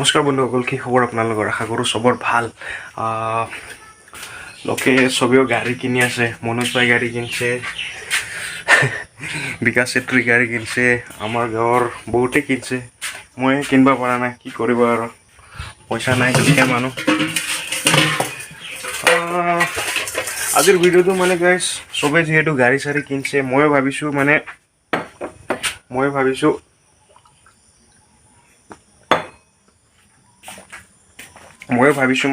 নমস্কাৰ বন্ধুসকল, কি খবৰ আপোনালোকৰ? আশা কৰোঁ চবৰ ভাল। লোকে চবেও গাড়ী কিনি আছে। মনোজ ভাই গাড়ী কিনছে, বিকাশ চেত্ৰী গাড়ী কিনছে, আমাৰ গাঁৱৰ বহুতে কিনছে। মই কিনিব পৰা নাই, কি কৰিব আৰু, পইচা নাই, দুখীয়া মানুহ। আজিৰ ভিডিঅ'টো মানে গাইজ, চবে যিহেতু গাড়ী চাড়ী কিনছে, ময়ো ভাবিছোঁ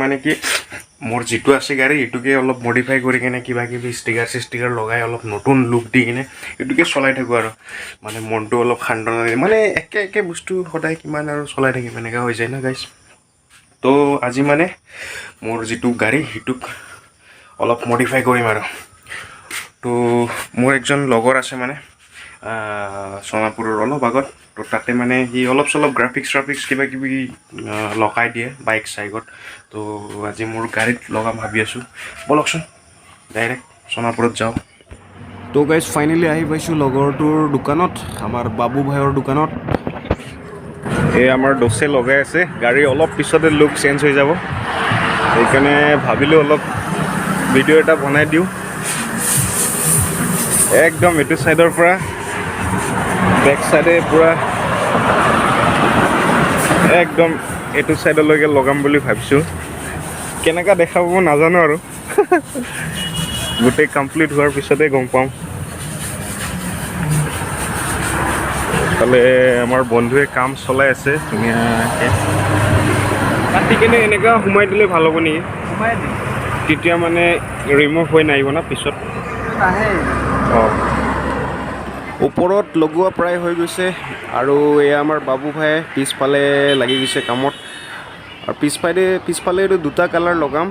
মানে কি মোৰ যিটো আছে গাড়ী এইটোকে অলপ মডিফাই কৰি কিনে কিবা কিবি ষ্টিকাৰ লগাই অলপ নতুন লুক দি কিনে এইটোকে চলাই থাকোঁ আৰু মানে মনটো অলপ শান্ত মানে একে বস্তু সদায় কিমান আৰু চলাই থাকিম এনেকুৱা হৈ যায় না গাইজ। তো আজি মানে মোৰ যিটো গাড়ী সেইটোক অলপ মডিফাই কৰিম আৰু। তো মোৰ একজন লগৰ আছে মানে সোণাপুৰৰ অলপ আগত, তো তাতে মানে সি অলপ চলপ গ্ৰাফিক্স কিবা কিবি লগাই দিয়ে বাইক চাইকত। তো আজি মোৰ গাড়ীত লগাম ভাবি আছোঁ, বলকচোন ডাইৰেক্ট সোণাপুৰত যাওঁ। তো গাইজ ফাইনেলি আহি পাইছোঁ লগৰটোৰ দোকানত, আমাৰ বাবু ভাইৰ দোকানত। এই আমাৰ দোষে লগাই আছে গাড়ী, অলপ পিছতে লুক চেঞ্জ হৈ যাব, সেইকাৰণে ভাবিলোঁ অলপ ভিডিঅ' এটা বনাই দিওঁ। একদম এইটো চাইডৰ পৰা বেক চাইডে পূৰা একদম এইটো চাইডলৈকে লগাম বুলি ভাবিছোঁ। কেনেকুৱা দেখা পাব নাজানো আৰু গোটেই কমপ্লিট হোৱাৰ পিছতে গম পাম। তাহলে আমাৰ বন্ধুৱে কাম চলাই আছে ধুনীয়াকৈ, কাটি কেনে এনেকুৱা সোমাই দিলে ভাল হ'ব নেকি? তেতিয়া মানে ৰিমুভ হৈ নাহিব না পিছত? অঁ, ওপৰত লগোৱা প্ৰায় হৈ গৈছে আৰু এয়া আমাৰ বাবু ভাই পিছফালে লাগি গৈছে কামত। আৰু পিছফালে এইটো দুটা কালাৰ লগাম,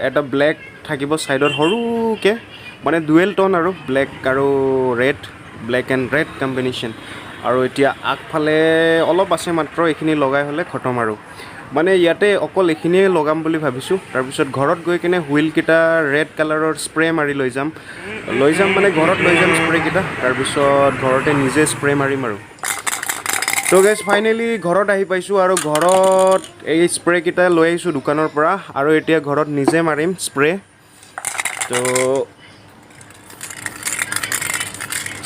এটা ব্লেক থাকিব ছাইডত সৰুকৈ, মানে ডুৱেল টন আৰু ব্লেক আৰু red, black and red combination. আৰু এতিয়া আগফালে অলপ আছে মাত্ৰ, এইখিনি লগাই হ'লে খতম আৰু। মানে ইয়াতে অকল এইখিনিয়ে লগাম বুলি ভাবিছোঁ। তাৰপিছত ঘৰত গৈ কিনে হুইলকেইটা ৰেড কালাৰৰ স্প্ৰে মাৰি লৈ যাম মানে ঘৰত লৈ যাম স্প্ৰেকেইটা, তাৰপিছত ঘৰতে নিজে স্প্ৰে মাৰিম আৰু। তো গাইজ ফাইনেলি ঘৰত আহি পাইছোঁ আৰু ঘৰত এই স্প্ৰেকেইটা লৈ আহিছোঁ দোকানৰ পৰা, আৰু এতিয়া ঘৰত নিজে মাৰিম স্প্ৰে। তো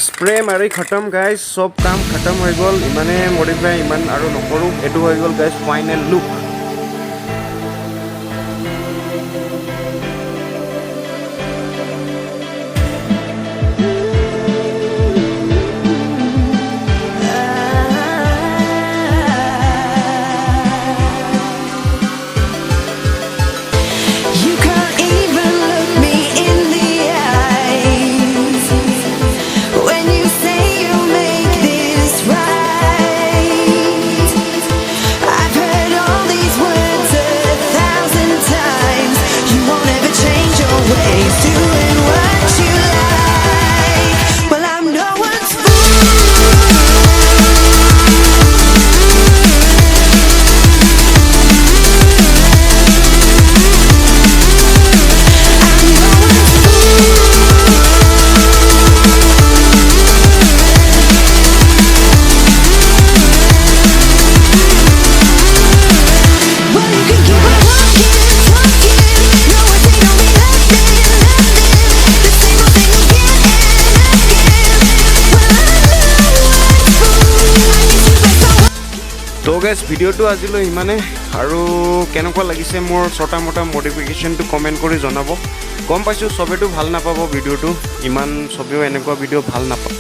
স্প্ৰে মাৰি খতম গাইজ, চব কাম খতম হৈ গ'ল। ইমানে মডিফাই ইমান আৰু নকৰোঁ, এইটো হৈ গ'ল গাইজ ফাইনেল লুক। তো গাইজ ভিডিঅ'টো আজিলৈ ইমানে, আৰু কেনেকুৱা লাগিছে মোৰ ছটা মোটা মডিফিকেশ্যনটো কমেণ্ট কৰি জনাব। গম পাইছোঁ চবেতো ভাল নাপাব ভিডিঅ'টো, ইমান চবেও এনেকুৱা ভিডিঅ' ভাল নাপায়।